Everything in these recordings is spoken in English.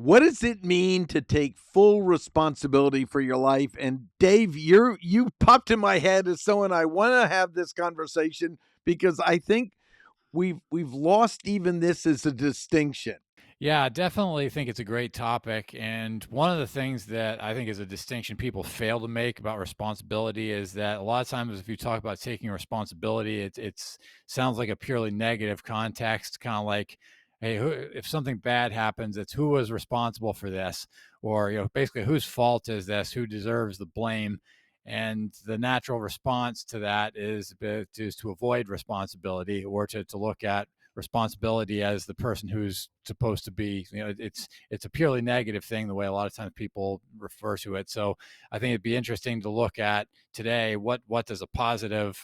What does it mean to take full responsibility for your life? And Dave, you popped in my head as someone I want to have this conversation because I think we've lost even this as a distinction. Yeah, I definitely think it's a great topic. And one of the things that I think is a distinction people fail to make about responsibility is that a lot of times, if you talk about taking responsibility, it's sounds like a purely negative context, kind of like, hey, if something bad happens, it's who was responsible for this, or basically whose fault is this, who deserves the blame. And the natural response to that is to avoid responsibility or to look at responsibility as the person who's supposed to be, it's a purely negative thing, the way a lot of times people refer to it. So I think it'd be interesting to look at today, what does a positive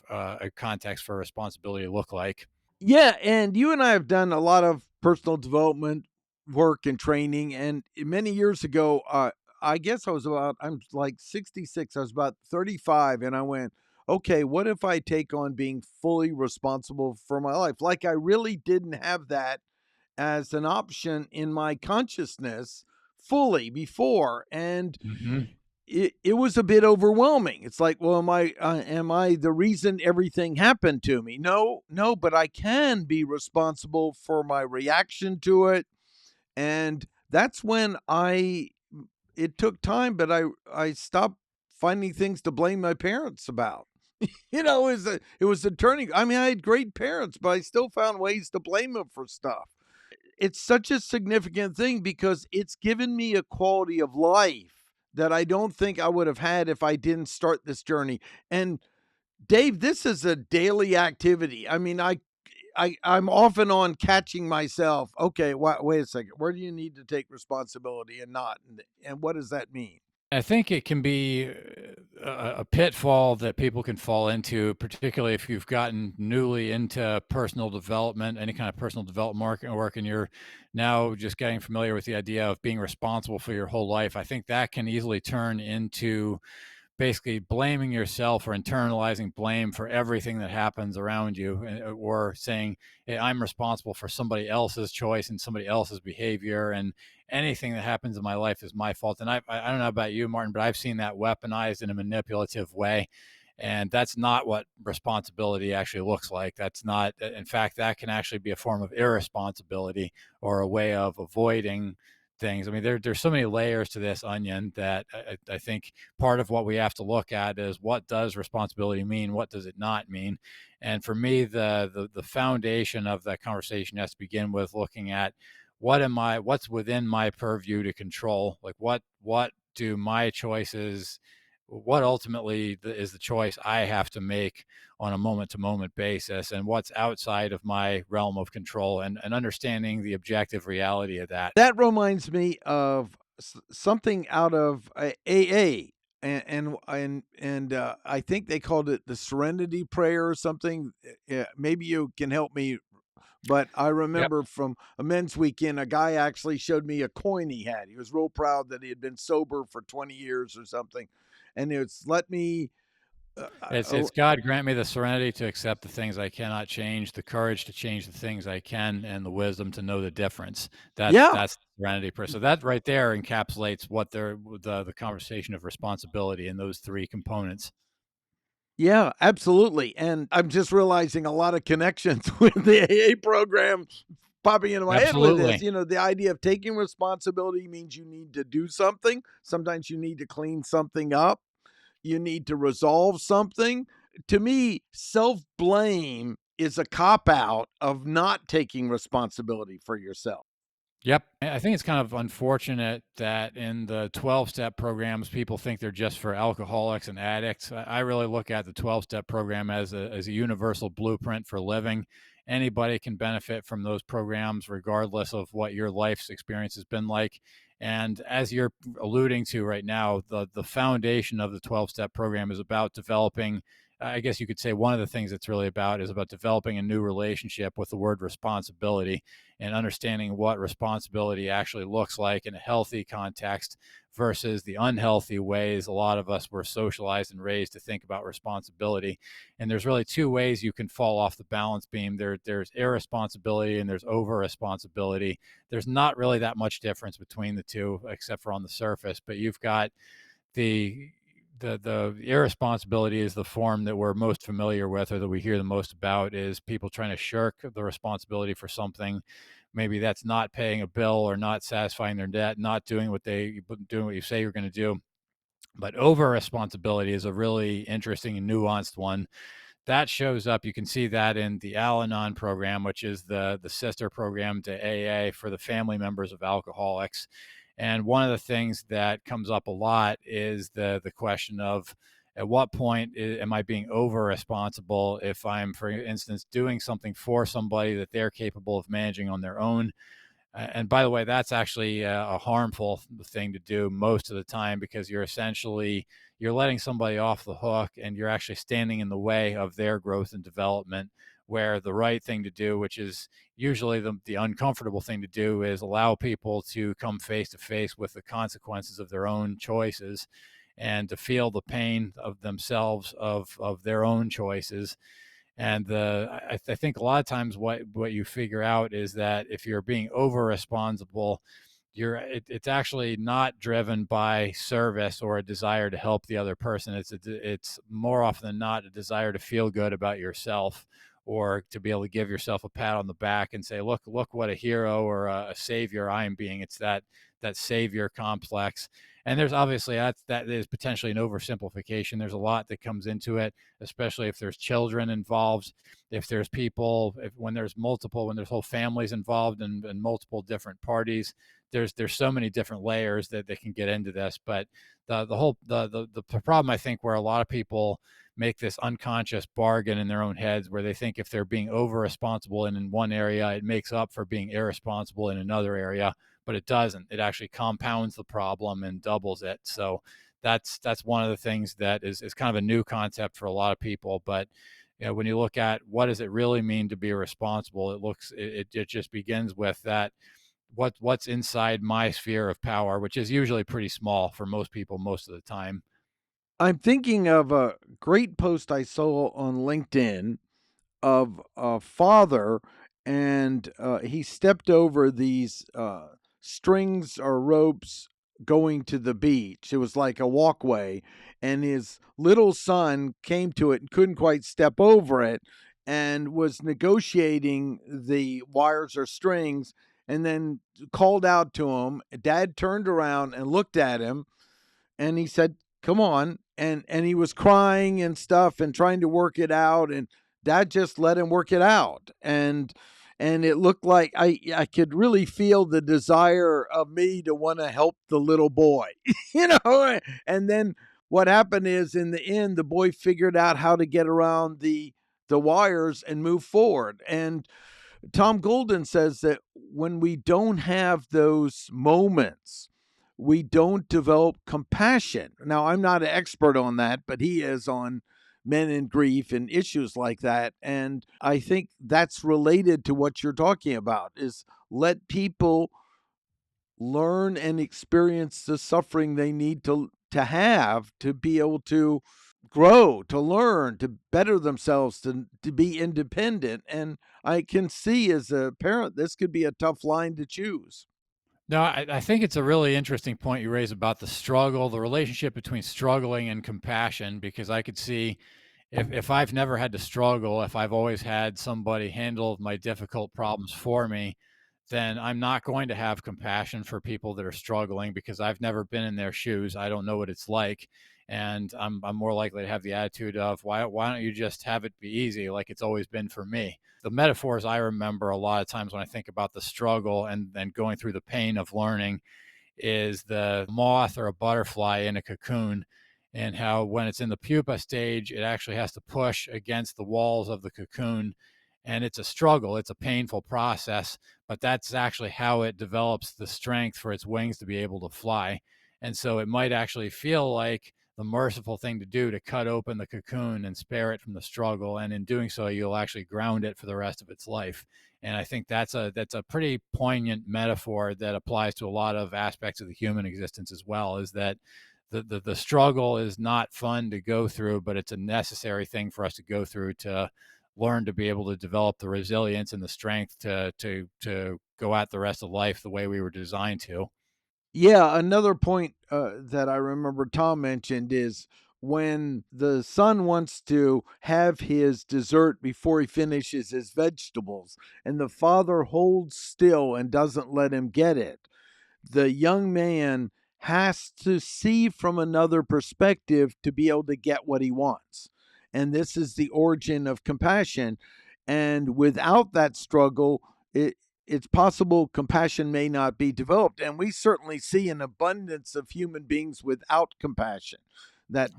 context for responsibility look like. Yeah, and you and I have done a lot of personal development work and training. And many years ago, I guess I'm like 66, I was about 35, and I went, okay, what if I take on being fully responsible for my life? Like I really didn't have that as an option in my consciousness fully before. And Hmm. it was a bit overwhelming. It's like, well, am I the reason everything happened to me? No, no, but I can be responsible for my reaction to it. And that's when I it took time, but I stopped finding things to blame my parents about. It was a turning. I mean, I had great parents, but I still found ways to blame them for stuff. It's such a significant thing because it's given me a quality of life that I don't think I would have had if I didn't start this journey. And Dave, this is a daily activity. I mean, I'm often on catching myself. Okay, wait a second. Where do you need to take responsibility and not? And what does that mean? I think it can be a pitfall that people can fall into, particularly if you've gotten newly into personal development, any kind of personal development work, and you're now just getting familiar with the idea of being responsible for your whole life. I think that can easily turn into basically blaming yourself or internalizing blame for everything that happens around you, or saying, hey, I'm responsible for somebody else's choice and somebody else's behavior, and anything that happens in my life is my fault. And I don't know about you, Martin, but I've seen that weaponized in a manipulative way. And that's not what responsibility actually looks like. That's not, in fact, that can actually be a form of irresponsibility or a way of avoiding things. I mean, there's so many layers to this onion that I think part of what we have to look at is, what does responsibility mean? What does it not mean? And for me, the foundation of that conversation has to begin with looking at, what's within my purview to control? Like what do my choices, what ultimately is the choice I have to make on a moment to moment basis, and what's outside of my realm of control, and understanding the objective reality of that. That reminds me of something out of AA, and I think they called it the Serenity Prayer or something. Maybe you can help me, but I Yep. remember from a men's weekend, a guy actually showed me a coin he had. He was real proud that he had been sober for 20 years or something, and it's let me. It's God grant me the serenity to accept the things I cannot change, the courage to change the things I can, and the wisdom to know the difference. Yeah, That's serenity. So that right there encapsulates what the conversation of responsibility in those three components. yeah, absolutely. And I'm just realizing a lot of connections with the AA program popping into my head with this. Absolutely. The idea of taking responsibility means you need to do something. Sometimes you need to clean something up, you need to resolve something. To me, self blame is a cop out of not taking responsibility for yourself. Yep. I think it's kind of unfortunate that in the 12-step programs, people think they're just for alcoholics and addicts. I really look at the 12-step program as a universal blueprint for living. Anybody can benefit from those programs, regardless of what your life's experience has been like. And as you're alluding to right now, the foundation of the 12-step program is about developing I guess you could say one of the things it's really about is about developing a new relationship with the word responsibility and understanding what responsibility actually looks like in a healthy context versus the unhealthy ways a lot of us were socialized and raised to think about responsibility. And there's really two ways you can fall off the balance beam. There's irresponsibility and there's over responsibility. There's not really that much difference between the two, except for on the surface. But you've got the the irresponsibility is the form that we're most familiar with, or that we hear the most about, is people trying to shirk the responsibility for something. Maybe that's not paying a bill or not satisfying their debt, not doing what you say you're going to do. But over responsibility is a really interesting and nuanced one that shows up. You can see that in the Al-Anon program, which is the sister program to AA for the family members of alcoholics. And one of the things that comes up a lot is the question of, at what point am I being over responsible if I'm, for instance, doing something for somebody that they're capable of managing on their own? And by the way, that's actually a harmful thing to do most of the time, because you're letting somebody off the hook and you're actually standing in the way of their growth and development. Where the right thing to do, which is usually the uncomfortable thing to do, is allow people to come face to face with the consequences of their own choices and to feel the pain of themselves of their own choices. And I think a lot of times what you figure out is that if you're being over responsible, it's actually not driven by service or a desire to help the other person. It's more often than not a desire to feel good about yourself, or to be able to give yourself a pat on the back and say, look what a hero or a savior I am being. It's that savior complex. And there's obviously that is potentially an oversimplification. There's a lot that comes into it, especially if there's children involved, if there's people, when there's whole families involved and multiple different parties. There's so many different layers that can get into this. But the problem, I think, where a lot of people make this unconscious bargain in their own heads, where they think if they're being over responsible in one area, it makes up for being irresponsible in another area. But it doesn't. It actually compounds the problem and doubles it. So that's one of the things that is kind of a new concept for a lot of people. But when you look at what does it really mean to be responsible, it just begins with that, what's inside my sphere of power, which is usually pretty small for most people most of the time. I'm thinking of a great post I saw on LinkedIn of a father, and he stepped over these strings or ropes going to the beach. It was like a walkway, and his little son came to it and couldn't quite step over it, and was negotiating the wires or strings, and then called out to him. Dad turned around and looked at him, and he said, "Come on." And he was crying and stuff and trying to work it out, and Dad just let him work it out. And it looked like I could really feel the desire of me to want to help the little boy. you know and then what happened is, in the end, the boy figured out how to get around the wires and move forward. And Tom Golden says that when we don't have those moments, we don't develop compassion. Now, I'm not an expert on that, but he is on men in grief and issues like that. And I think that's related to what you're talking about, is let people learn and experience the suffering they need to have to be able to grow, to learn, to better themselves, to be independent. And I can see, as a parent, this could be a tough line to choose. No, I think it's a really interesting point you raise about the struggle, the relationship between struggling and compassion, because I could see, if I've never had to struggle, if I've always had somebody handle my difficult problems for me, then I'm not going to have compassion for people that are struggling, because I've never been in their shoes. I don't know what it's like. And I'm more likely to have the attitude of, why don't you just have it be easy, like it's always been for me? The metaphors I remember a lot of times when I think about the struggle and going through the pain of learning is the moth or a butterfly in a cocoon, and how when it's in the pupa stage, it actually has to push against the walls of the cocoon. And it's a struggle, it's a painful process, but that's actually how it develops the strength for its wings to be able to fly. And so it might actually feel like the merciful thing to do to cut open the cocoon and spare it from the struggle. And in doing so, you'll actually ground it for the rest of its life. And I think that's a pretty poignant metaphor that applies to a lot of aspects of the human existence as well, is that the struggle is not fun to go through, but it's a necessary thing for us to go through to learn to be able to develop the resilience and the strength to go at the rest of life the way we were designed to. Yeah, another point that I remember Tom mentioned is when the son wants to have his dessert before he finishes his vegetables, and the father holds still and doesn't let him get it. The young man has to see from another perspective to be able to get what he wants. And this is the origin of compassion. And without that struggle, it's possible compassion may not be developed. And we certainly see an abundance of human beings without compassion that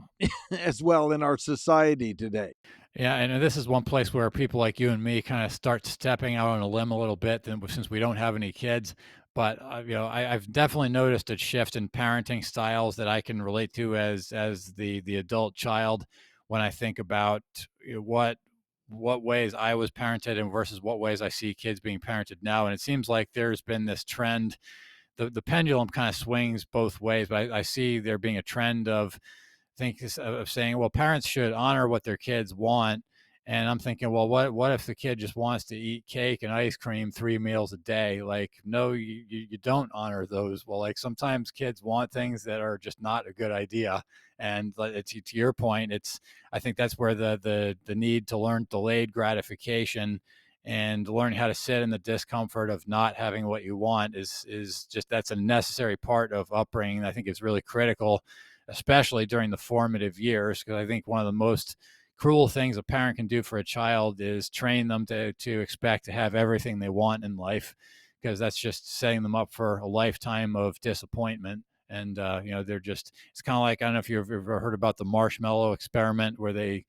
as well in our society today. Yeah, and this is one place where people like you and me kind of start stepping out on a limb a little bit, then since we don't have any kids. But I've definitely noticed a shift in parenting styles that I can relate to as the adult child when I think about what ways I was parented and versus what ways I see kids being parented now. And it seems like there's been this trend. The pendulum kind of swings both ways, but I see there being a trend of of saying, well, parents should honor what their kids want. And I'm thinking, well, what if the kid just wants to eat cake and ice cream 3 meals a day? Like, no, you don't honor those. Well, like sometimes kids want things that are just not a good idea. And to your point, I think that's where the need to learn delayed gratification and learn how to sit in the discomfort of not having what you want is just, that's a necessary part of upbringing. I think it's really critical, especially during the formative years, because I think one of the most cruel things a parent can do for a child is train them to expect to have everything they want in life, because that's just setting them up for a lifetime of disappointment. And they're just, it's kind of like, I don't know if you've ever heard about the marshmallow experiment, where they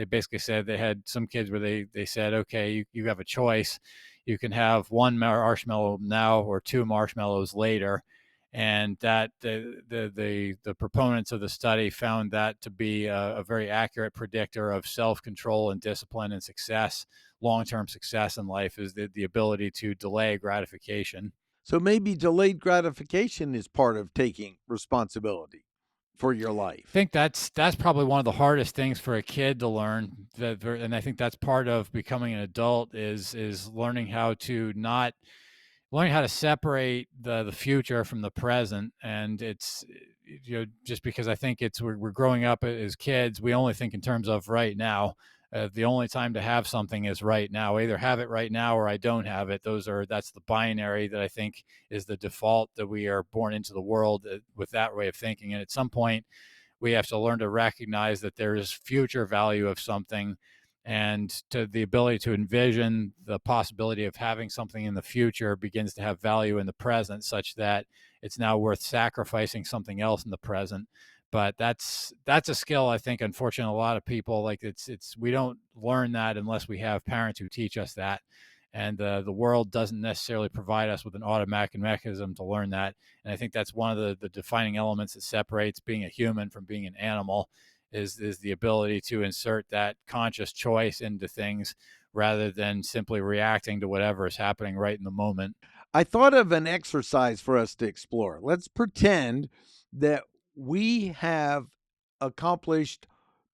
basically said they had some kids where they said, okay, you have a choice, you can have one marshmallow now or two marshmallows later. And that the proponents of the study found that to be a very accurate predictor of self-control and discipline and success, long-term success in life, is the ability to delay gratification. So maybe delayed gratification is part of taking responsibility for your I life. think that's probably one of the hardest things for a kid to learn. And I think that's part of becoming an adult is learning how to separate the future from the present. And it's, just because I think we're growing up as kids, we only think in terms of right now. The only time to have something is right now. I either have it right now or I don't have it. That's the binary that I think is the default, that we are born into the world with that way of thinking. And at some point we have to learn to recognize that there is future value of something, and to the ability to envision the possibility of having something in the future begins to have value in the present, such that it's now worth sacrificing something else in the present. But that's a skill, I think, unfortunately, a lot of people, like, it's we don't learn that unless we have parents who teach us that. And the world doesn't necessarily provide us with an automatic mechanism to learn that. And I think that's one of the defining elements that separates being a human from being an animal, is the ability to insert that conscious choice into things rather than simply reacting to whatever is happening right in the moment. I thought of an exercise for us to explore. Let's pretend that we have accomplished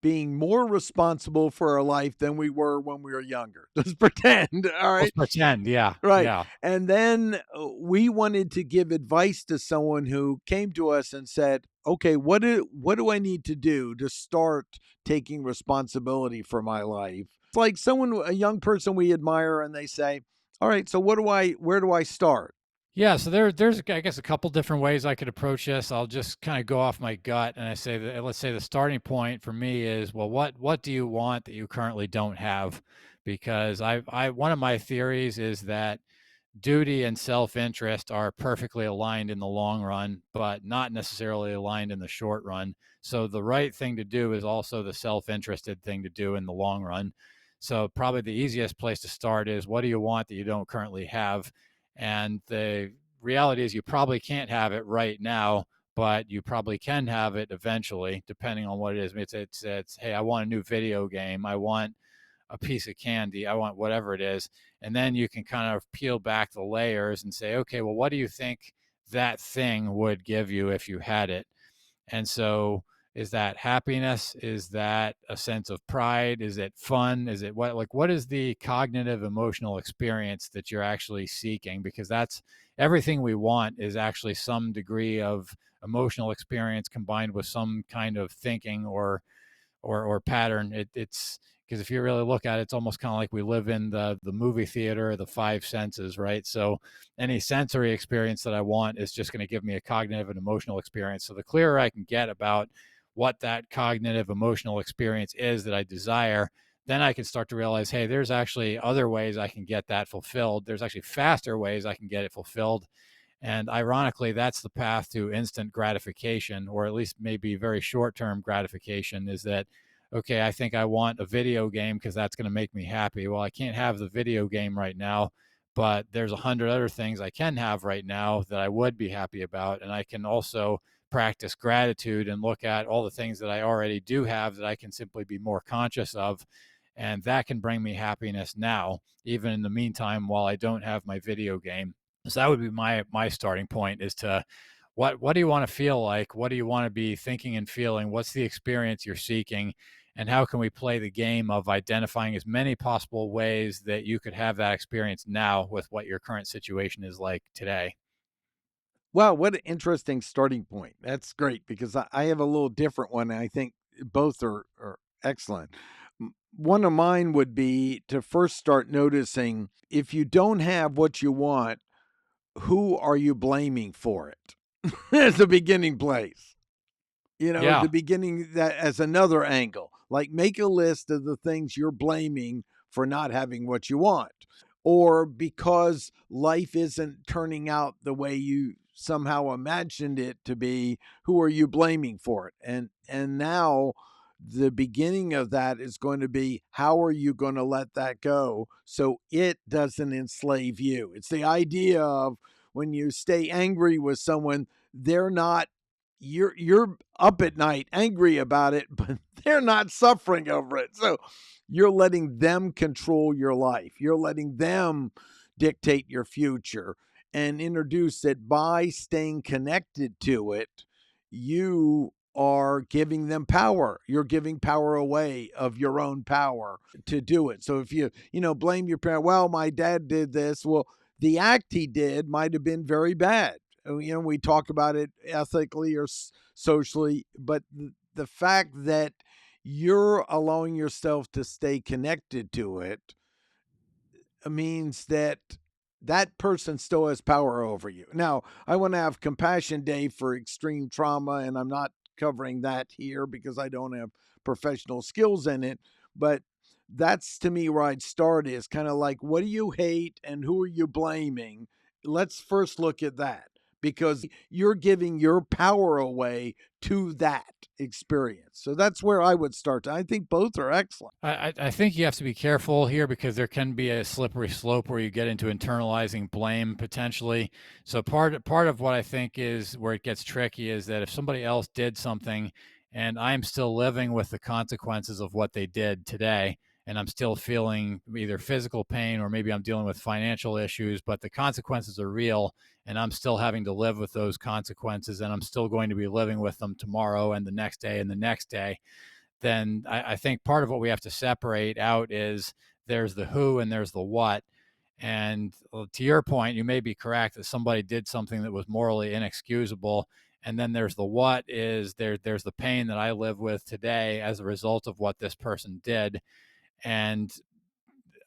being more responsible for our life than we were when we were younger. Just pretend, all Let's right? pretend, yeah, Right. yeah. And then we wanted to give advice to someone who came to us and said, "Okay, what do I need to do to start taking responsibility for my life?" It's like a young person we admire, and they say, "All right, so where do I start?" Yeah, so there's I guess a couple different ways I could approach this. I'll just kind of go off my gut, and I say that, let's say the starting point for me is, well, what do you want that you currently don't have? Because I one of my theories is that duty and self-interest are perfectly aligned in the long run, but not necessarily aligned in the short run. So the right thing to do is also the self-interested thing to do in the long run. So probably the easiest place to start is, what do you want that you don't currently have? And the reality is, you probably can't have it right now, but you probably can have it eventually, depending on what it is. It's hey, I want a new video game. I want a piece of candy. I want whatever it is. And then you can kind of peel back the layers and say, okay, well, what do you think that thing would give you if you had it? And so, is that happiness? Is that a sense of pride? Is it fun? Is it what is the cognitive emotional experience that you're actually seeking? Because that's everything we want is actually some degree of emotional experience combined with some kind of thinking or pattern. It's because if you really look at it, it's almost kind of like we live in the movie theater, the five senses, right? So any sensory experience that I want is just going to give me a cognitive and emotional experience. So the clearer I can get about what that cognitive emotional experience is that I desire, then I can start to realize, hey, there's actually other ways I can get that fulfilled. There's actually faster ways I can get it fulfilled. And ironically, that's the path to instant gratification, or at least maybe very short term gratification, is that, okay, I think I want a video game because that's going to make me happy. Well, I can't have the video game right now, but there's 100 other things I can have right now that I would be happy about. And I can also practice gratitude and look at all the things that I already do have that I can simply be more conscious of. And that can bring me happiness now, even in the meantime, while I don't have my video game. So that would be my starting point, is to what do you want to feel like? What do you want to be thinking and feeling? What's the experience you're seeking? And how can we play the game of identifying as many possible ways that you could have that experience now with what your current situation is like today? Wow, what an interesting starting point. That's great because I have a little different one. And I think both are excellent. One of mine would be to first start noticing if you don't have what you want, who are you blaming for it? As a beginning place. Yeah. The beginning that as another angle. Like make a list of the things you're blaming for not having what you want, or because life isn't turning out the way you somehow imagined it to be, who are you blaming for it? And now the beginning of that is going to be, how are you going to let that go so it doesn't enslave you? It's the idea of when you stay angry with someone, they're not, you're up at night angry about it, but they're not suffering over it. So you're letting them control your life. You're letting them dictate your future, and introduce that by staying connected to it, you are giving them power. You're giving power away of your own power to do it. So if blame your parent, well, my dad did this. Well, the act he did might have been very bad. We talk about it ethically or socially, but the fact that you're allowing yourself to stay connected to it means that that person still has power over you. Now, I want to have compassion, Dave, for extreme trauma, and I'm not covering that here because I don't have professional skills in it. But that's to me where I'd start, is kind of like, what do you hate and who are you blaming? Let's first look at that, because you're giving your power away to that experience. So that's where I would start. I think both are excellent. I think you have to be careful here because there can be a slippery slope where you get into internalizing blame potentially. So part of what I think is where it gets tricky is that if somebody else did something and I'm still living with the consequences of what they did today, and I'm still feeling either physical pain or maybe I'm dealing with financial issues, but the consequences are real and I'm still having to live with those consequences, and I'm still going to be living with them tomorrow and the next day and the next day, then I think part of what we have to separate out is there's the who and there's the what. And to your point, you may be correct that somebody did something that was morally inexcusable. And then there's the what, is there's the pain that I live with today as a result of what this person did. And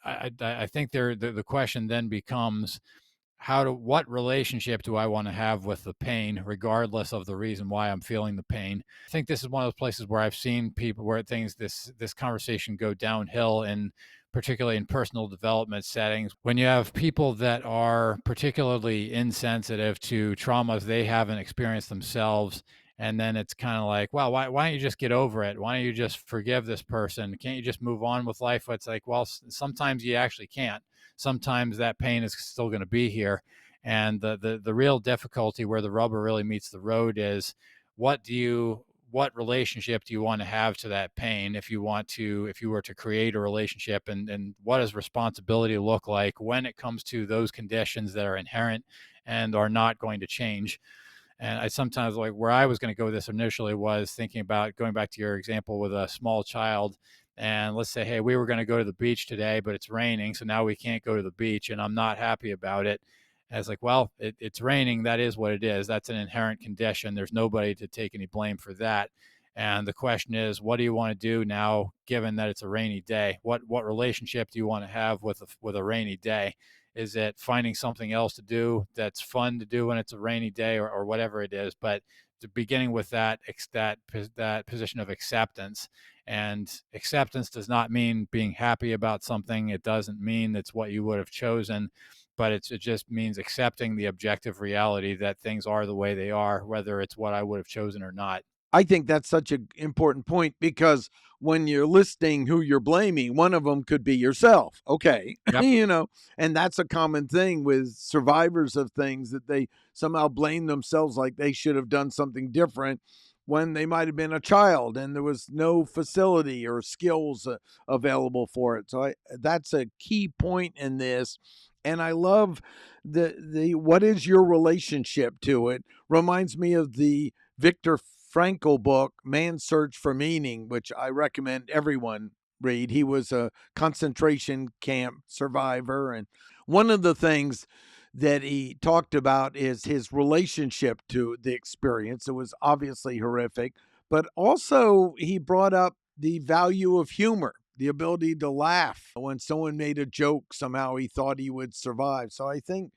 I think the question then becomes, what relationship do I want to have with the pain, regardless of the reason why I'm feeling the pain? I think this is one of those places where I've seen people where this conversation go downhill, and particularly in personal development settings, when you have people that are particularly insensitive to traumas they haven't experienced themselves. And then it's kind of like, well, why don't you just get over it? Why don't you just forgive this person? Can't you just move on with life? It's like, well, sometimes you actually can't. Sometimes that pain is still going to be here. And the real difficulty, where the rubber really meets the road, is what relationship do you want to have to that pain? If you were to create a relationship, and what does responsibility look like when it comes to those conditions that are inherent and are not going to change? And I sometimes, like, where I was going to go with this initially was thinking about going back to your example with a small child. And let's say, hey, we were going to go to the beach today, but it's raining. So now we can't go to the beach, and I'm not happy about it. And it's like, well, it's raining. That is what it is. That's an inherent condition. There's nobody to take any blame for that. And the question is, what do you want to do now, given that it's a rainy day? What relationship do you want to have with a rainy day? Is it finding something else to do that's fun to do when it's a rainy day, or whatever it is? But beginning with that position of acceptance. And acceptance does not mean being happy about something. It doesn't mean it's what you would have chosen, but it just means accepting the objective reality that things are the way they are, whether it's what I would have chosen or not. I think that's such an important point because when you're listing who you're blaming, one of them could be yourself. Okay. Yep. And that's a common thing with survivors of things, that they somehow blame themselves like they should have done something different when they might have been a child and there was no facility or skills available for it. So that's a key point in this. And I love the what is your relationship to it reminds me of the Viktor Frankl book, Man's Search for Meaning, which I recommend everyone read. He was a concentration camp survivor. And one of the things that he talked about is his relationship to the experience. It was obviously horrific, but also he brought up the value of humor, the ability to laugh when someone made a joke. Somehow he thought he would survive. So I think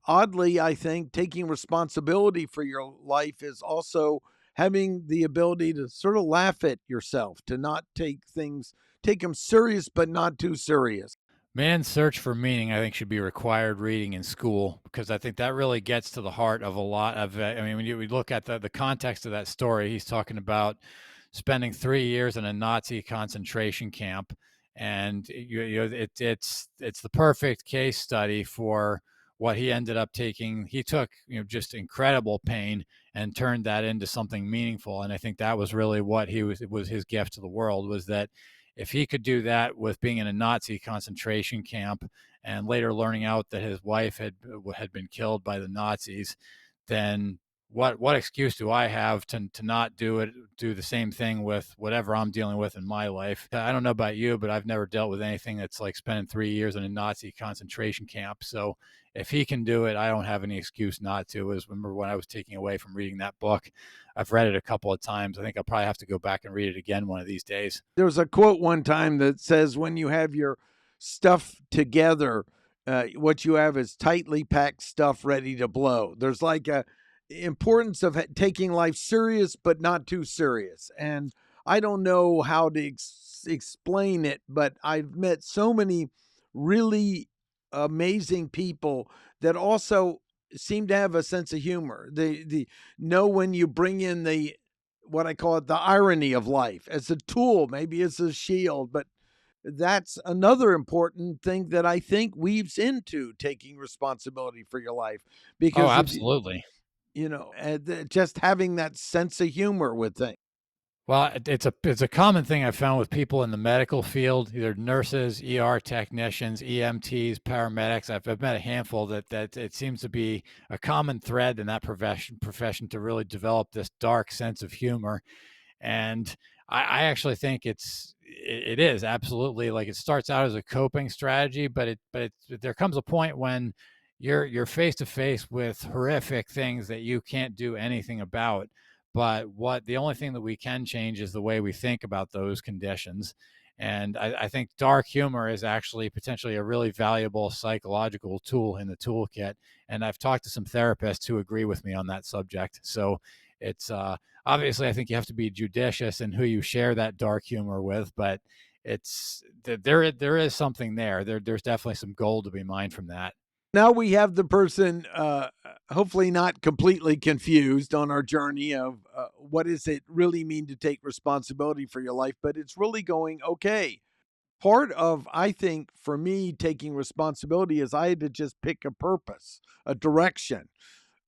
oddly, I think taking responsibility for your life is also having the ability to sort of laugh at yourself, to not take them serious, but not too serious. Man's Search for Meaning, I think, should be required reading in school, because I think that really gets to the heart of a lot of it. I mean, when we look at the context of that story, he's talking about spending 3 years in a Nazi concentration camp, and it's the perfect case study for what he ended up taking. He took, just incredible pain and turned that into something meaningful, and I think that was really what it was his gift to the world, was that if he could do that with being in a Nazi concentration camp, and later learning out that his wife had been killed by the Nazis, then what excuse do I have to not do the same thing with whatever I'm dealing with in my life? I don't know about you, but I've never dealt with anything that's like spending 3 years in a Nazi concentration camp. So if he can do it, I don't have any excuse not to. Remember when I was taking away from reading that book. I've read it a couple of times. I think I'll probably have to go back and read it again one of these days. There was a quote one time that says, when you have your stuff together, what you have is tightly packed stuff ready to blow. There's like a importance of taking life serious, but not too serious. And I don't know how to explain it, but I've met so many really amazing people that also seem to have a sense of humor. They know when you bring in the what I call it, the irony of life as a tool, maybe as a shield, but that's another important thing that I think weaves into taking responsibility for your life. Oh, Because if absolutely. just having that sense of humor with things. Well, it's a common thing I've found with people in the medical field, either nurses, ER technicians, EMTs, paramedics. I've met a handful that it seems to be a common thread in that profession to really develop this dark sense of humor. And I actually think it is absolutely, like, it starts out as a coping strategy, but there comes a point when you're face to face with horrific things that you can't do anything about. But the only thing that we can change is the way we think about those conditions. And I think dark humor is actually potentially a really valuable psychological tool in the toolkit. And I've talked to some therapists who agree with me on that subject. So it's obviously, I think you have to be judicious in who you share that dark humor with, but there is something there. There's definitely some gold to be mined from that. Now we have the person, hopefully not completely confused on our journey of what does it really mean to take responsibility for your life, but it's really going, okay, Part of, I think, for me, taking responsibility is I had to just pick a purpose, a direction,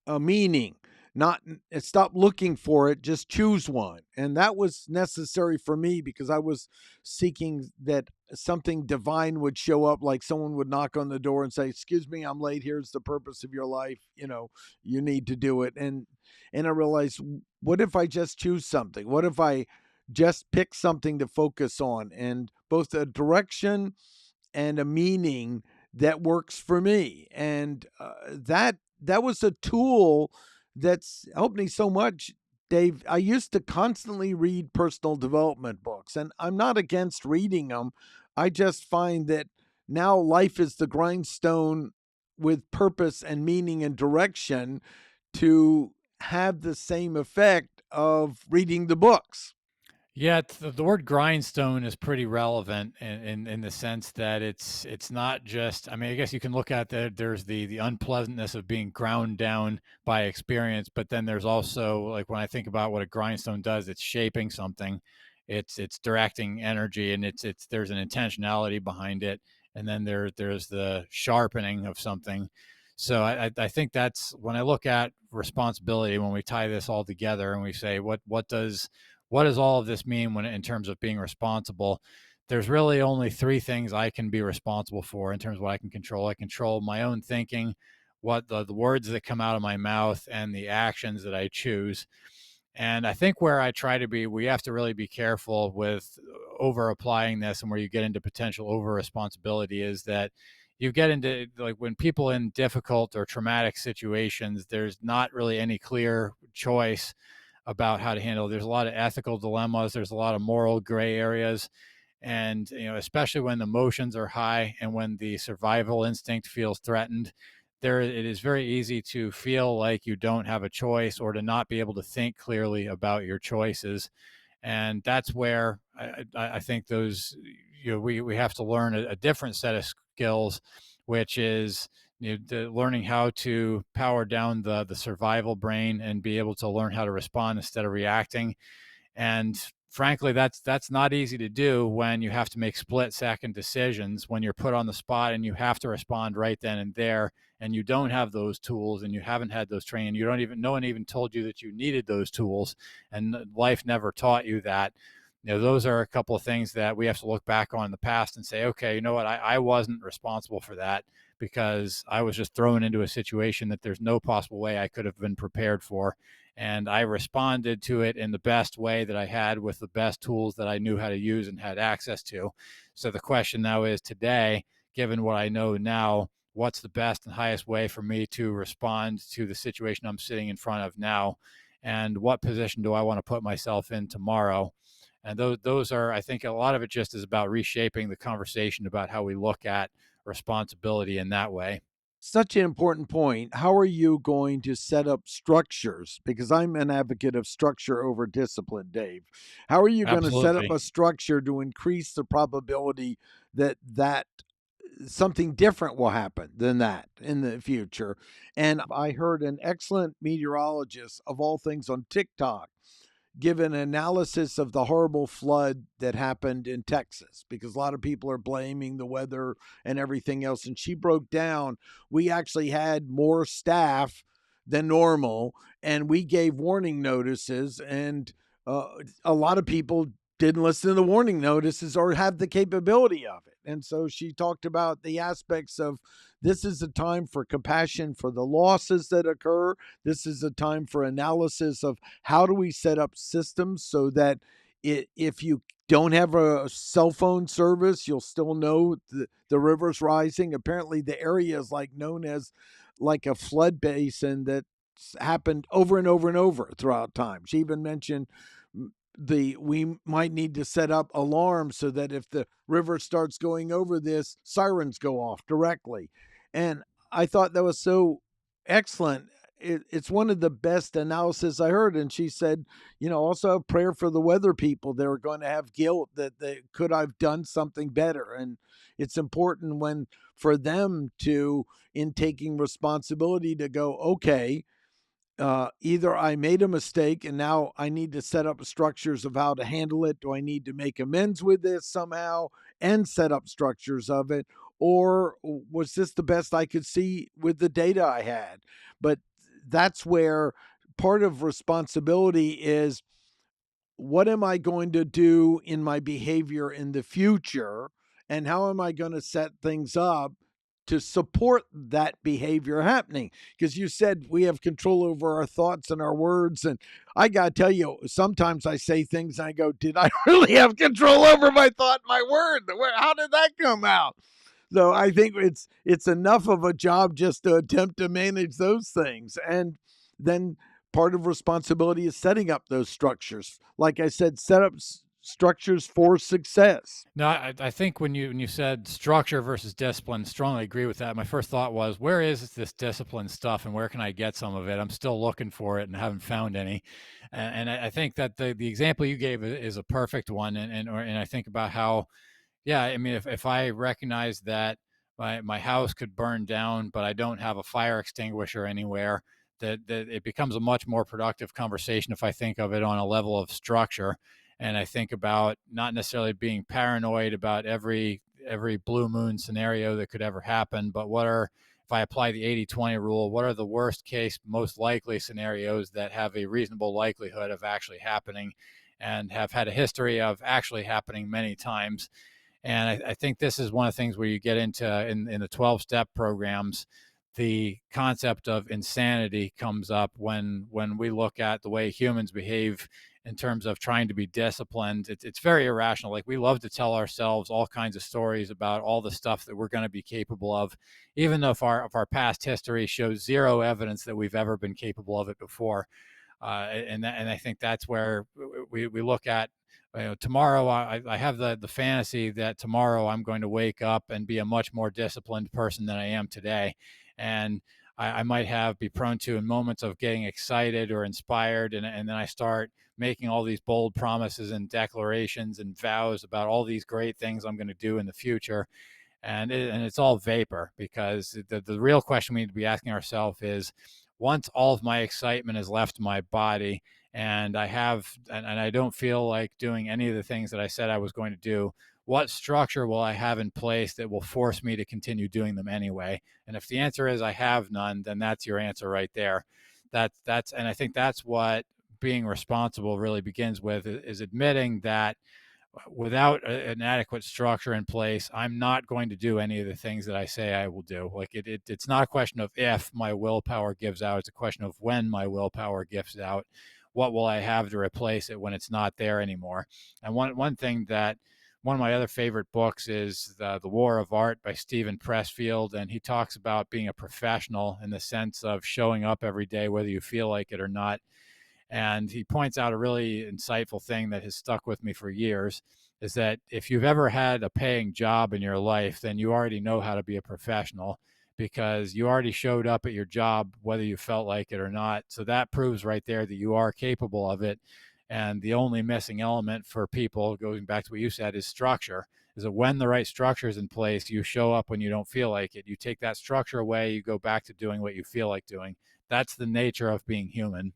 a meaning, not stop looking for it, just choose one. And that was necessary for me because I was seeking that something divine would show up, like someone would knock on the door and say, "Excuse me, I'm late. Here's the purpose of your life. You need to do it." And I realized, what if I just choose something? What if I just pick something to focus on, and both a direction and a meaning that works for me? And that was a tool that's helped me so much, Dave. I used to constantly read personal development books, and I'm not against reading them. I just find that now life is the grindstone with purpose and meaning and direction to have the same effect of reading the books. Yeah, the word grindstone is pretty relevant in the sense that it's not just. I mean, I guess you can look at there's the unpleasantness of being ground down by experience, but then there's also, like, when I think about what a grindstone does, it's shaping something, it's directing energy, and it's there's an intentionality behind it, and then there's the sharpening of something. So I think that's when I look at responsibility, when we tie this all together and we say what does all of this mean when in terms of being responsible? There's really only three things I can be responsible for in terms of what I can control. I control my own thinking, what the words that come out of my mouth, and the actions that I choose. And I think where I try to be, we have to really be careful with over applying this, and where you get into potential over responsibility is that you get into, like, when people in difficult or traumatic situations, there's not really any clear choice about how to handle it. There's a lot of ethical dilemmas, there's a lot of moral gray areas, and especially when the emotions are high and when the survival instinct feels threatened, there it is very easy to feel like you don't have a choice, or to not be able to think clearly about your choices. And that's where I think those, we have to learn a different set of skills, which is, learning how to power down the survival brain and be able to learn how to respond instead of reacting. And frankly, that's not easy to do when you have to make split second decisions, when you're put on the spot and you have to respond right then and there, and you don't have those tools, and you haven't had those training, you don't even, no one even told you that you needed those tools, and life never taught you that. Those are a couple of things that we have to look back on in the past and say, okay, you know what, I wasn't responsible for that, because I was just thrown into a situation that there's no possible way I could have been prepared for, and I responded to it in the best way that I had, with the best tools that I knew how to use and had access to. So the question now is, today, given what I know now, what's the best and highest way for me to respond to the situation I'm sitting in front of now? And what position do I want to put myself in tomorrow? And those are, I think, a lot of it just is about reshaping the conversation about how we look at responsibility in that way. Such an important point. How are you going to set up structures? Because I'm an advocate of structure over discipline, Dave. How are you going to set up Absolutely. a structure to increase the probability that something different will happen than that in the future? And I heard an excellent meteorologist, of all things, on TikTok give an analysis of the horrible flood that happened in Texas, because a lot of people are blaming the weather and everything else. And she broke down, we actually had more staff than normal, and we gave warning notices, and a lot of people didn't listen to the warning notices or have the capability of it. And so she talked about the aspects of, this is a time for compassion for the losses that occur. This is a time for analysis of, how do we set up systems so that if you don't have a cell phone service, you'll still know the river's rising. Apparently, the area is like known as like a flood basin that's happened over and over and over throughout time. She even mentioned the we might need to set up alarms so that if the river starts going over this, sirens go off directly. And I thought that was so excellent. It's one of the best analysis I heard. And she said, also have prayer for the weather people. They're going to have guilt that they could have done something better. And it's important when for them to, in taking responsibility, to go, okay, either I made a mistake and now I need to set up structures of how to handle it. Do I need to make amends with this somehow and set up structures of it? Or was this the best I could see with the data I had? But that's where part of responsibility is, what am I going to do in my behavior in the future? And how am I going to set things up to support that behavior happening? Because you said we have control over our thoughts and our words. And I got to tell you, sometimes I say things and I go, did I really have control over my thought, my word? How did that come out? So I think it's enough of a job just to attempt to manage those things. And then part of responsibility is setting up those structures. Like I said, set up structures for success. No, I think when you said structure versus discipline, strongly agree with that. My first thought was, where is this discipline stuff, and where can I get some of it? I'm still looking for it and haven't found any. And I think that the example you gave is a perfect one. And I think about how, yeah, I mean, if I recognize that my house could burn down, but I don't have a fire extinguisher anywhere, that it becomes a much more productive conversation if I think of it on a level of structure. And I think about not necessarily being paranoid about every blue moon scenario that could ever happen, but what are, if I apply the 80-20 rule, what are the worst case, most likely scenarios that have a reasonable likelihood of actually happening and have had a history of actually happening many times. And I think this is one of the things where you get into in the 12-step programs, the concept of insanity comes up when we look at the way humans behave in terms of trying to be disciplined. It's very irrational. Like, we love to tell ourselves all kinds of stories about all the stuff that we're going to be capable of, even though if our past history shows zero evidence that we've ever been capable of it before. And I think that's where we look at, tomorrow. I have the fantasy that tomorrow I'm going to wake up and be a much more disciplined person than I am today, and I might be prone to, in moments of getting excited or inspired, and then I start making all these bold promises and declarations and vows about all these great things I'm going to do in the future, and it's all vapor, because the real question we need to be asking ourselves is, once all of my excitement has left my body and I don't feel like doing any of the things that I said I was going to do, what structure will I have in place that will force me to continue doing them anyway? And if the answer is I have none, then that's your answer right there. And I think that's what being responsible really begins with, is admitting that without an adequate structure in place, I'm not going to do any of the things that I say I will do. Like, it's not a question of if my willpower gives out. It's a question of when my willpower gives out. What will I have to replace it when it's not there anymore? And one thing that, one of my other favorite books is the War of Art by Stephen Pressfield, and he talks about being a professional in the sense of showing up every day whether you feel like it or not. And he points out a really insightful thing that has stuck with me for years, is that if you've ever had a paying job in your life, then you already know how to be a professional, because you already showed up at your job whether you felt like it or not. So that proves right there that you are capable of it. And the only missing element for people, going back to what you said, is structure. Is that when the right structure is in place, you show up when you don't feel like it. You take that structure away, you go back to doing what you feel like doing. That's the nature of being human.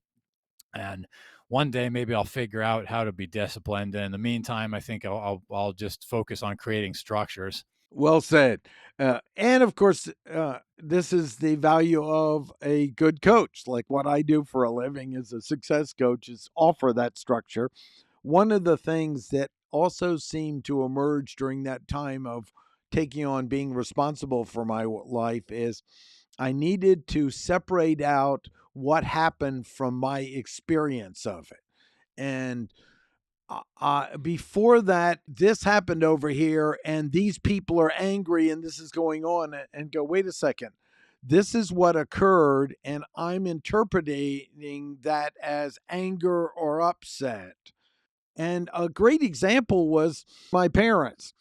And one day maybe I'll figure out how to be disciplined. And in the meantime, I think I'll just focus on creating structures. Well said. And of course, this is the value of a good coach. Like what I do for a living as a success coach is offer that structure. One of the things that also seemed to emerge during that time of taking on being responsible for my life is I needed to separate out what happened from my experience of it. And before that, this happened over here, and these people are angry, and this is going on, and go, wait a second. This is what occurred, and I'm interpreting that as anger or upset. And a great example was my parents.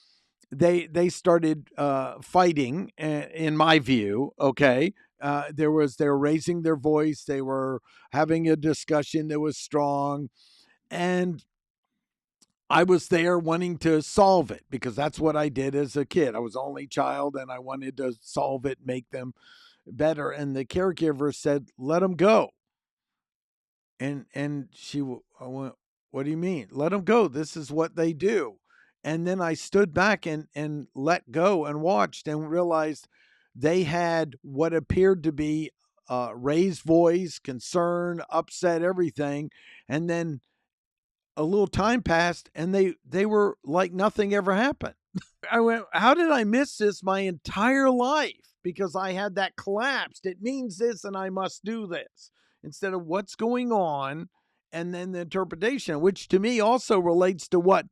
They started fighting, in my view. Okay, they were raising their voice. They were having a discussion that was strong, and I was there wanting to solve it because that's what I did as a kid. I was only child and I wanted to solve it, make them better. And the caregiver said, let them go. And I went, "What do you mean? Let them go. This is what they do." And then I stood back and let go and watched and realized they had what appeared to be raised voice, concern, upset, everything. And then a little time passed, and they were like nothing ever happened. I went, "How did I miss this my entire life? Because I had that collapsed. It means this, and I must do this." Instead of what's going on, and then the interpretation, which to me also relates to what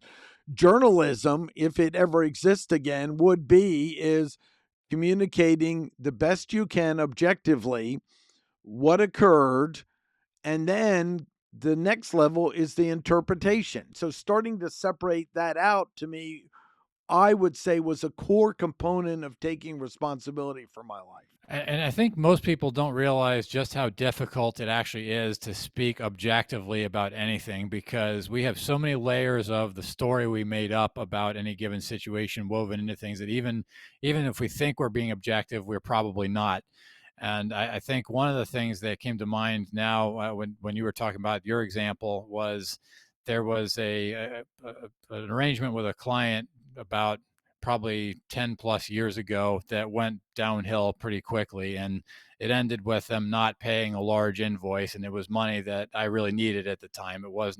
journalism, if it ever exists again, would be, is communicating the best you can objectively what occurred, and then the next level is the interpretation. So starting to separate that out, to me, I would say, was a core component of taking responsibility for my life. And I think most people don't realize just how difficult it actually is to speak objectively about anything, because we have so many layers of the story we made up about any given situation woven into things that even if we think we're being objective, we're probably not. And I think one of the things that came to mind now, when you were talking about your example, was there was an arrangement with a client about probably 10 plus years ago that went downhill pretty quickly, and it ended with them not paying a large invoice, and it was money that I really needed at the time. It was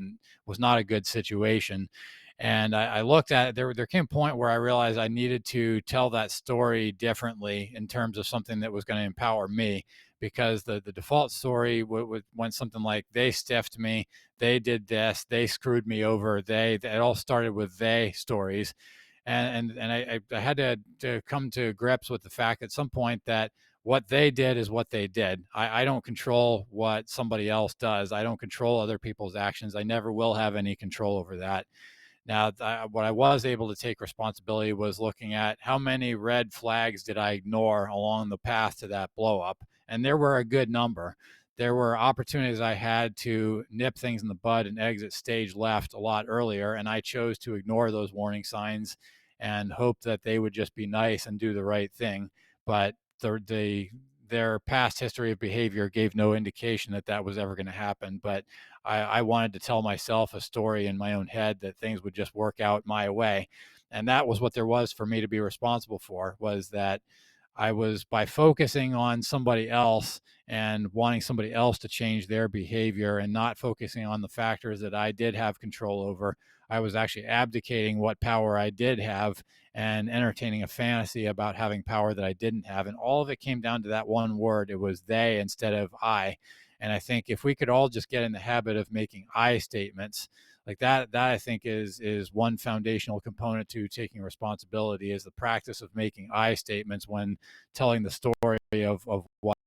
not a good situation. And I looked at it. There came a point where I realized I needed to tell that story differently in terms of something that was going to empower me, because the default story went something like, they stiffed me, they did this, they screwed me over, it all started with they stories. And I had to come to grips with the fact at some point that what they did is what they did. I don't control what somebody else does. I don't control other people's actions. I never will have any control over that. Now, what I was able to take responsibility was looking at how many red flags did I ignore along the path to that blow up. And there were a good number. There were opportunities I had to nip things in the bud and exit stage left a lot earlier. And I chose to ignore those warning signs and hope that they would just be nice and do the right thing. But their past history of behavior gave no indication that that was ever going to happen. But I wanted to tell myself a story in my own head that things would just work out my way. And that was what there was for me to be responsible for, was that I was, by focusing on somebody else and wanting somebody else to change their behavior and not focusing on the factors that I did have control over, I was actually abdicating what power I did have and entertaining a fantasy about having power that I didn't have. And all of it came down to that one word. It was they instead of I. And I think if we could all just get in the habit of making I statements like that I think is one foundational component to taking responsibility, is the practice of making I statements when telling the story of what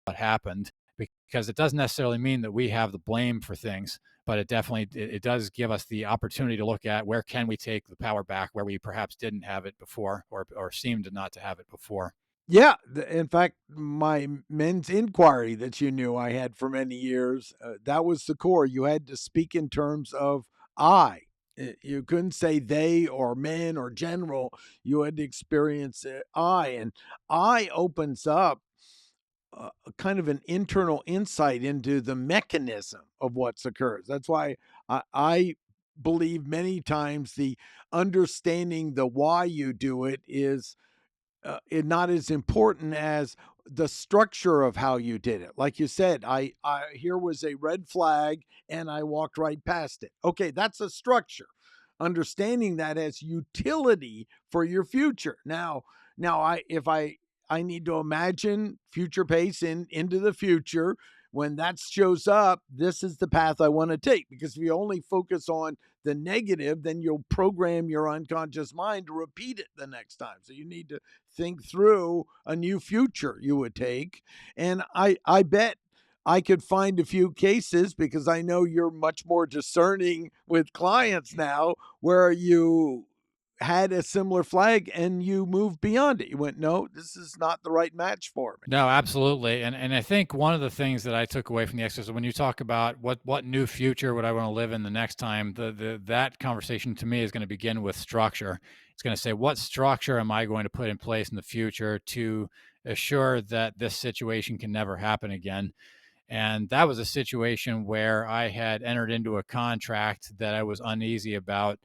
happened, because it doesn't necessarily mean that we have the blame for things, but it does give us the opportunity to look at where can we take the power back where we perhaps didn't have it before, or seemed not to have it before. Yeah, in fact, my men's inquiry that you knew I had for many years, that was the core. You had to speak in terms of I. You couldn't say they or men or general. You had to experience I, and I opens up a kind of an internal insight into the mechanism of what's occurs. That's why I believe many times the understanding the why you do it is not as important as the structure of how you did it. Like you said, I here was a red flag and I walked right past it. Okay, that's a structure. Understanding that as utility for your future. Now I if I need to imagine future pace into the future. When that shows up, this is the path I want to take. Because if you only focus on the negative, then you'll program your unconscious mind to repeat it the next time. So you need to think through a new future you would take. And I bet I could find a few cases, because I know you're much more discerning with clients now, where you had a similar flag and you moved beyond it. You went, no, this is not the right match for me. No, absolutely. And I think one of the things that I took away from the exercise, when you talk about what new future would I want to live in the next time, the that conversation to me is going to begin with structure. It's going to say, what structure am I going to put in place in the future to assure that this situation can never happen again? And that was a situation where I had entered into a contract that I was uneasy about.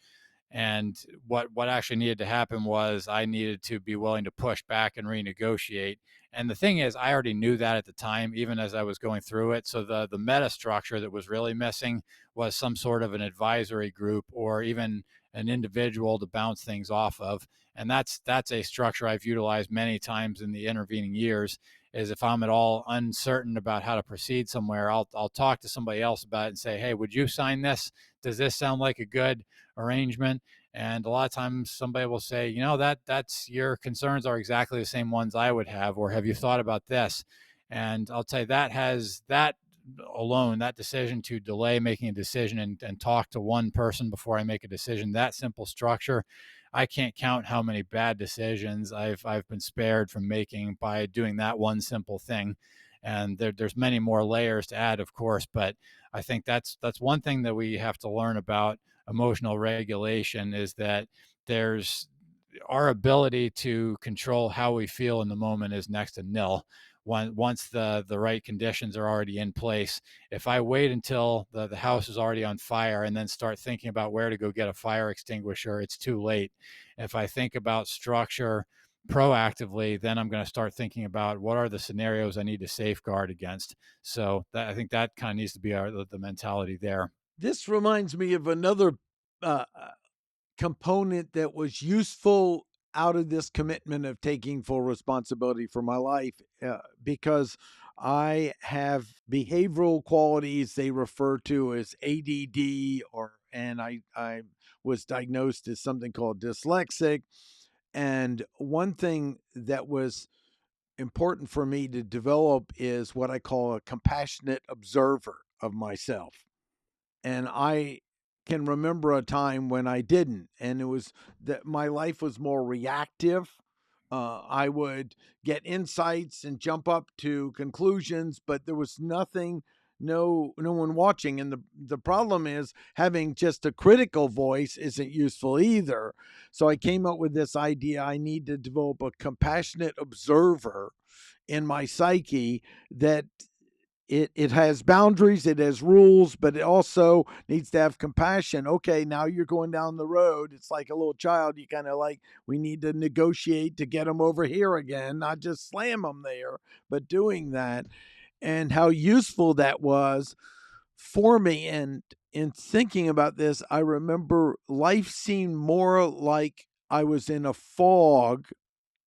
And what actually needed to happen was I needed to be willing to push back and renegotiate. And the thing is, I already knew that at the time, even as I was going through it. So the meta structure that was really missing was some sort of an advisory group or even an individual to bounce things off of. And that's a structure I've utilized many times in the intervening years. Is if I'm at all uncertain about how to proceed somewhere, I'll talk to somebody else about it and say, hey, would you sign this? Does this sound like a good arrangement? And a lot of times somebody will say, that's your concerns are exactly the same ones I would have, or have you thought about this? And I'll tell you that alone, that decision to delay making a decision and talk to one person before I make a decision, that simple structure, I can't count how many bad decisions I've been spared from making by doing that one simple thing. And there's many more layers to add, of course, but I think that's one thing that we have to learn about emotional regulation is that there's our ability to control how we feel in the moment is next to nil. Once the right conditions are already in place. If I wait until the house is already on fire and then start thinking about where to go get a fire extinguisher, it's too late. If I think about structure proactively, then I'm going to start thinking about what are the scenarios I need to safeguard against. So I think that kind of needs to be the mentality there. This reminds me of another component that was useful out of this commitment of taking full responsibility for my life, because I have behavioral qualities they refer to as ADD, and I was diagnosed as something called dyslexic. And one thing that was important for me to develop is what I call a compassionate observer of myself. And I can remember a time when I didn't, and it was that my life was more reactive. I would get insights and jump up to conclusions, but there was nothing, no one watching. And the problem is having just a critical voice isn't useful either. So I came up with this idea: I need to develop a compassionate observer in my psyche that it has boundaries, it has rules, but it also needs to have compassion. Okay, now you're going down the road. It's like a little child. You kind of like, we need to negotiate to get them over here again, not just slam them there, but doing that. And how useful that was for me. And in thinking about this, I remember life seemed more like I was in a fog,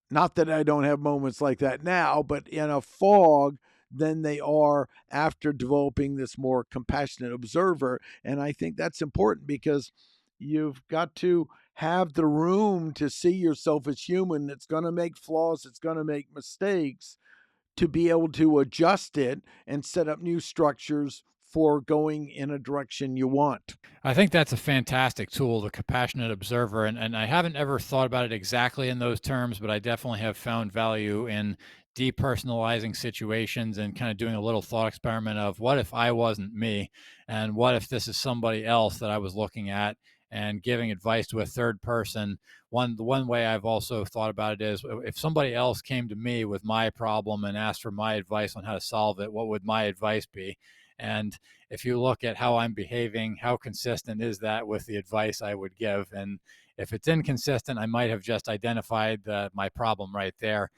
not that I don't have moments like that now, but in a fog than they are after developing this more compassionate observer. And I think that's important because you've got to have the room to see yourself as human. It's going to make flaws, it's going to make mistakes, to be able to adjust it and set up new structures for going in a direction you want. I think that's a fantastic tool, the compassionate observer. And I haven't ever thought about it exactly in those terms, but I definitely have found value in depersonalizing situations and kind of doing a little thought experiment of what if I wasn't me? And what if this is somebody else that I was looking at and giving advice to a third person? The one way I've also thought about it is if somebody else came to me with my problem and asked for my advice on how to solve it, what would my advice be? And if you look at how I'm behaving, how consistent is that with the advice I would give? And if it's inconsistent, I might have just identified my problem right there.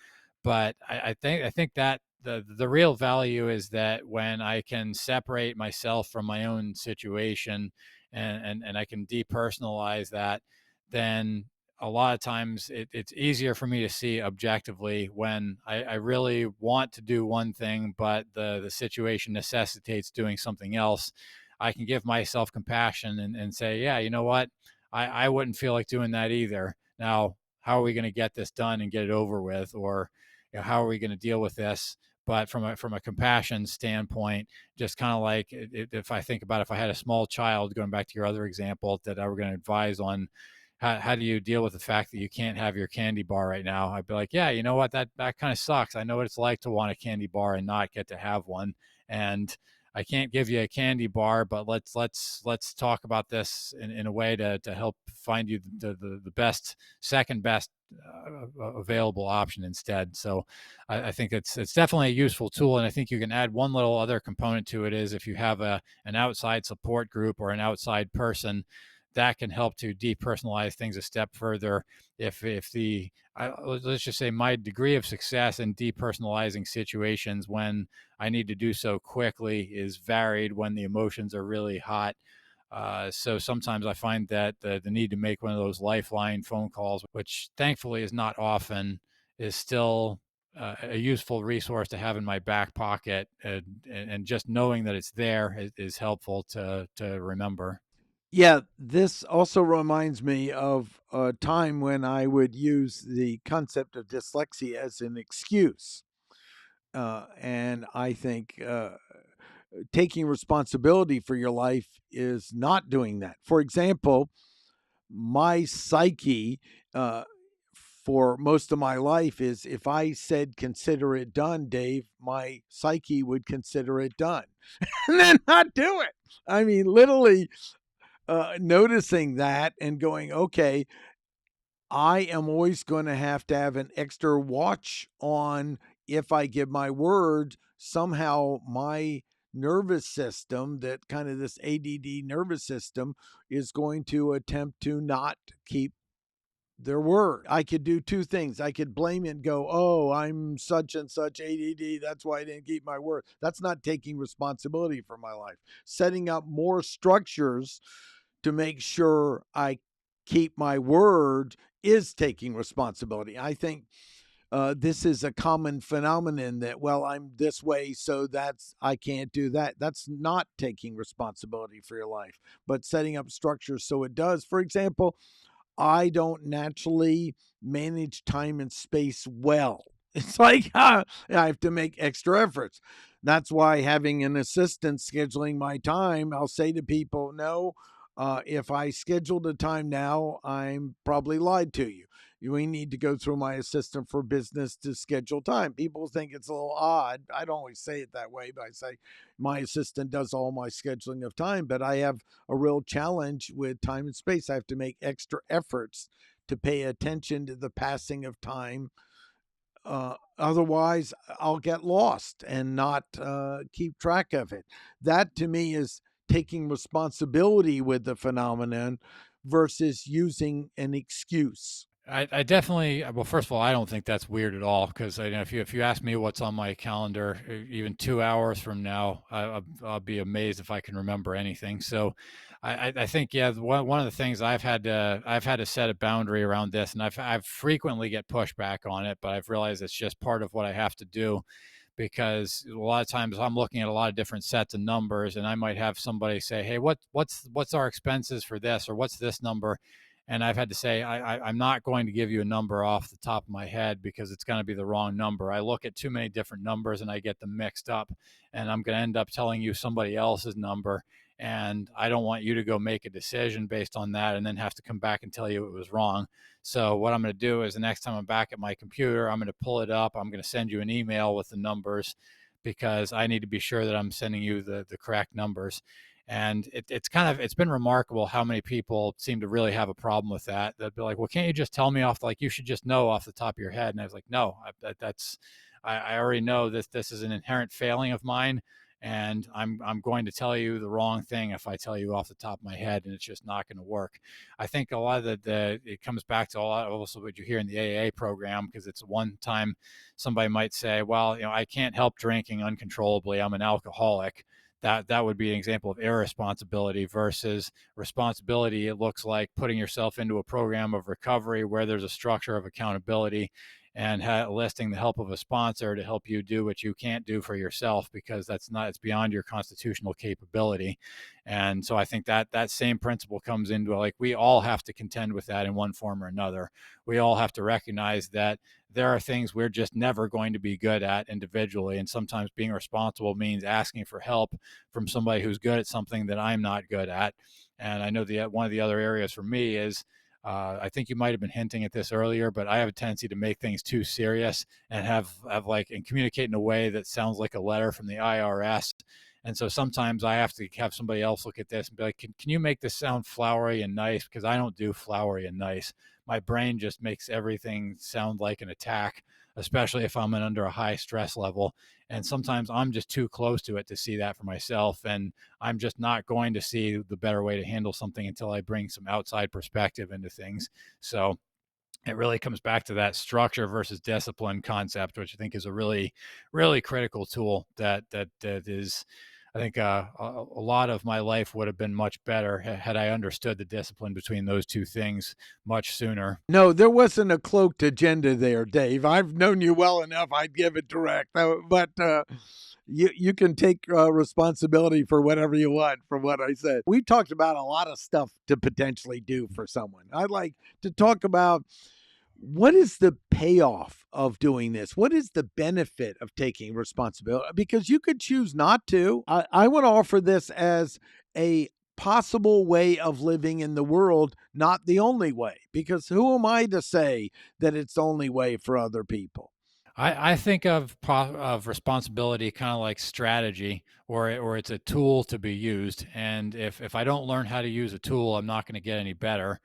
But I think that the real value is that when I can separate myself from my own situation and I can depersonalize that, then a lot of times it's easier for me to see objectively when I really want to do one thing, but the situation necessitates doing something else. I can give myself compassion and say, yeah, you know what? I wouldn't feel like doing that either. Now, how are we going to get this done and get it over with? Or how are we going to deal with this? But from a compassion standpoint, just kind of like if I think about if I had a small child, going back to your other example that I were going to advise on how do you deal with the fact that you can't have your candy bar right now? I'd be like, yeah, you know what? That kind of sucks. I know what it's like to want a candy bar and not get to have one. And I can't give you a candy bar, but let's talk about this in a way to help find you the best, second best available option instead. So I think it's definitely a useful tool, and I think you can add one little other component to it is if you have an outside support group or an outside person that can help to depersonalize things a step further. If the let's just say my degree of success in depersonalizing situations when I need to do so quickly is varied when the emotions are really hot. So sometimes I find that the need to make one of those lifeline phone calls, which thankfully is not often, is still a useful resource to have in my back pocket. And just knowing that it's there is helpful to remember. Yeah, this also reminds me of a time when I would use the concept of dyslexia as an excuse. And I think taking responsibility for your life is not doing that. For example, my psyche for most of my life is if I said consider it done, Dave, my psyche would consider it done and then not do it. I mean, literally noticing that and going, okay, I am always going to have an extra watch on if I give my word, somehow my nervous system, that kind of this ADD nervous system, is going to attempt to not keep their word. I could do two things. I could blame it and go, oh, I'm such and such ADD. That's why I didn't keep my word. That's not taking responsibility for my life. Setting up more structures to make sure I keep my word is taking responsibility. I think this is a common phenomenon that, well, I'm this way, so I can't do that. That's not taking responsibility for your life, but setting up structures so it does. For example, I don't naturally manage time and space well. It's like I have to make extra efforts. That's why having an assistant scheduling my time, I'll say to people, no, if I scheduled a time now, I'm probably lied to you. We need to go through my assistant for business to schedule time. People think it's a little odd. I don't always say it that way, but I say my assistant does all my scheduling of time, but I have a real challenge with time and space. I have to make extra efforts to pay attention to the passing of time. Otherwise, I'll get lost and not keep track of it. That to me is taking responsibility with the phenomenon versus using an excuse. I definitely well, first of all, I don't think that's weird at all because if you ask me what's on my calendar, even 2 hours from now, I'll be amazed if I can remember anything. So, I think yeah, one of the things I've had to set a boundary around this, and I've frequently get pushback on it, but I've realized it's just part of what I have to do because a lot of times I'm looking at a lot of different sets of numbers, and I might have somebody say, "Hey, what's our expenses for this, or what's this number?" And I've had to say I'm not going to give you a number off the top of my head because it's going to be the wrong number. I look at too many different numbers and I get them mixed up, and I'm going to end up telling you somebody else's number. And I don't want you to go make a decision based on that and then have to come back and tell you it was wrong. So what I'm going to do is the next time I'm back at my computer, I'm going to pull it up. I'm going to send you an email with the numbers because I need to be sure that I'm sending you the correct numbers. And it's been remarkable how many people seem to really have a problem with that. They'd be like, well, can't you just tell me like you should just know off the top of your head? And I was like, no, I already know this is an inherent failing of mine. And I'm going to tell you the wrong thing if I tell you off the top of my head, and it's just not going to work. I think a lot of it comes back to a lot of also what you hear in the AA program, because it's one time somebody might say, well, I can't help drinking uncontrollably. I'm an alcoholic. That would be an example of irresponsibility versus responsibility. It looks like putting yourself into a program of recovery where there's a structure of accountability and enlisting the help of a sponsor to help you do what you can't do for yourself because it's beyond your constitutional capability. And so I think that same principle comes into like we all have to contend with that in one form or another. We all have to recognize that there are things we're just never going to be good at individually. And sometimes being responsible means asking for help from somebody who's good at something that I'm not good at. And I know one of the other areas for me is I think you might have been hinting at this earlier, but I have a tendency to make things too serious and have and communicate in a way that sounds like a letter from the IRS. And so sometimes I have to have somebody else look at this and be like, can you make this sound flowery and nice? Because I don't do flowery and nice. My brain just makes everything sound like an attack, especially if I'm under a high stress level. And sometimes I'm just too close to it to see that for myself. And I'm just not going to see the better way to handle something until I bring some outside perspective into things. So it really comes back to that structure versus discipline concept, which I think is a really, really critical tool that is. I think a lot of my life would have been much better had I understood the discipline between those two things much sooner. No, there wasn't a cloaked agenda there, Dave. I've known you well enough. I'd give it direct, but you can take responsibility for whatever you want from what I said. We talked about a lot of stuff to potentially do for someone. I'd like to talk about what is the payoff of doing this? What is the benefit of taking responsibility? Because you could choose not to. I want to offer this as a possible way of living in the world, not the only way. Because who am I to say that it's the only way for other people? I think of responsibility kind of like strategy, or it's a tool to be used. And if I don't learn how to use a tool, I'm not going to get any better.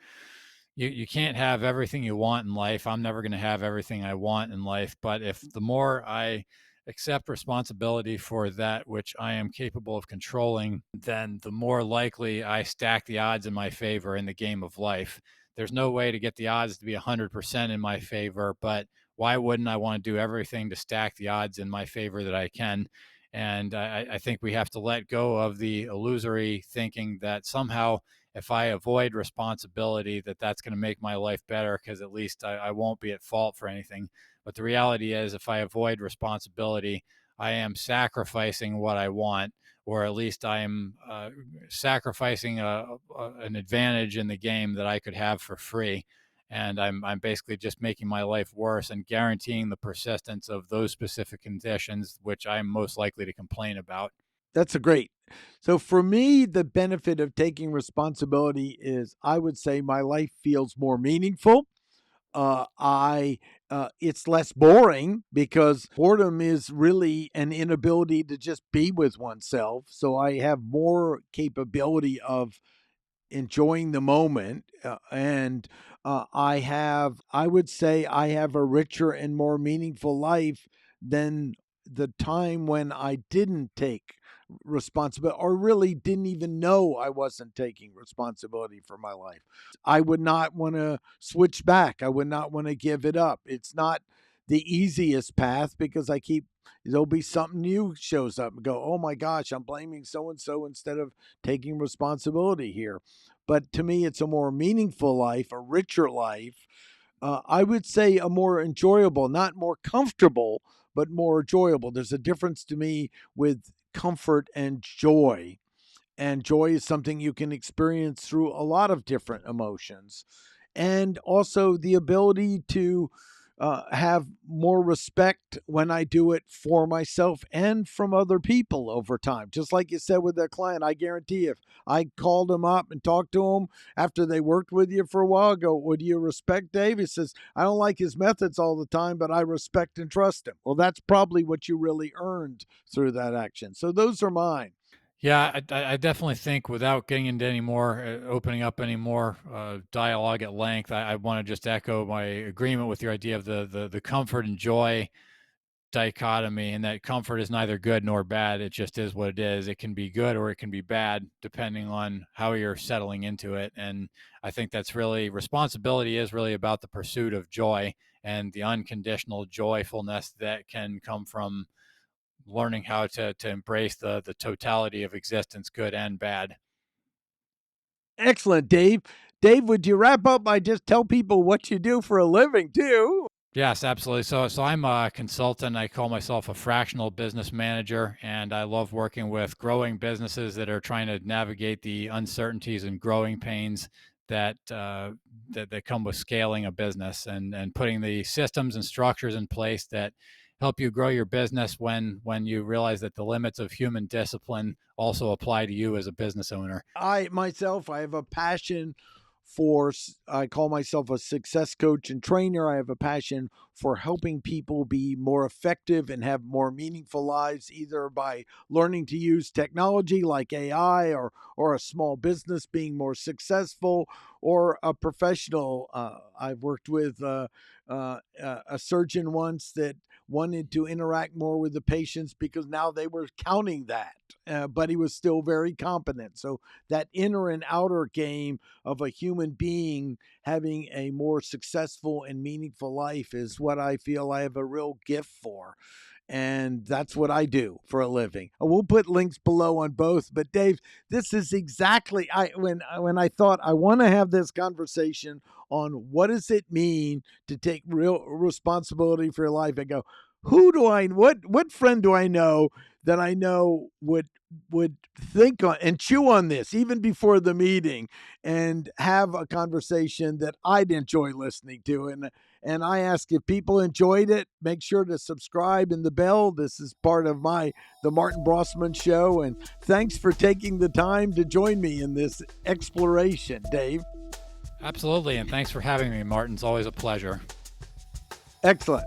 You can't have everything you want in life. I'm never going to have everything I want in life. But if the more I accept responsibility for that which I am capable of controlling, then the more likely I stack the odds in my favor in the game of life. There's no way to get the odds to be 100% in my favor, but why wouldn't I want to do everything to stack the odds in my favor that I can? And I think we have to let go of the illusory thinking that somehow if I avoid responsibility, that's going to make my life better because at least I won't be at fault for anything. But the reality is, if I avoid responsibility, I am sacrificing what I want, or at least I am sacrificing an advantage in the game that I could have for free. And I'm basically just making my life worse and guaranteeing the persistence of those specific conditions, which I'm most likely to complain about. That's a great. So for me, the benefit of taking responsibility is I would say my life feels more meaningful. I It's less boring because boredom is really an inability to just be with oneself. So I have more capability of enjoying the moment, and I would say I have a richer and more meaningful life than the time when I didn't take responsibility or really didn't even know I wasn't taking responsibility for my life. I would not want to switch back. I would not want to give it up. It's not the easiest path because there'll be something new shows up and go, oh my gosh, I'm blaming so and so instead of taking responsibility here. But to me, it's a more meaningful life, a richer life. I would say a more enjoyable, not more comfortable, but more enjoyable. There's a difference to me with comfort and joy. And joy is something you can experience through a lot of different emotions. And also the ability to have more respect when I do it for myself and from other people over time. Just like you said with that client, I guarantee if I called them up and talked to them after they worked with you for a while, go, would you respect Dave? He says, I don't like his methods all the time, but I respect and trust him. Well, that's probably what you really earned through that action. So those are mine. Yeah, I definitely think without getting into any more, opening up any more dialogue at length, I want to just echo my agreement with your idea of the comfort and joy dichotomy, and that comfort is neither good nor bad. It just is what it is. It can be good or it can be bad depending on how you're settling into it. And I think that's really responsibility is really about the pursuit of joy and the unconditional joyfulness that can come from learning how to embrace the totality of existence, good and bad. Excellent, Dave. Dave, would you wrap up by just tell people what you do for a living, too? Yes, absolutely. So I'm a consultant. I call myself a fractional business manager, and I love working with growing businesses that are trying to navigate the uncertainties and growing pains that come with scaling a business, and putting the systems and structures in place that help you grow your business when you realize that the limits of human discipline also apply to you as a business owner. I myself, I have a passion I call myself a success coach and trainer. I have a passion for helping people be more effective and have more meaningful lives, either by learning to use technology like AI, or a small business being more successful, or a professional. I've worked with a surgeon once that wanted to interact more with the patients because now they were counting that. But he was still very competent. So that inner and outer game of a human being having a more successful and meaningful life is what I feel I have a real gift for. And that's what I do for a living. We'll put links below on both. But Dave, this is exactly when I thought I want to have this conversation on what does it mean to take real responsibility for your life. I go, what friend do I know that I know would think on and chew on this even before the meeting and have a conversation that I'd enjoy listening to. And I ask if people enjoyed it, make sure to subscribe and the bell. This is part of the Martin Brossman Show. And thanks for taking the time to join me in this exploration, Dave. Absolutely. And thanks for having me, Martin. It's always a pleasure. Excellent.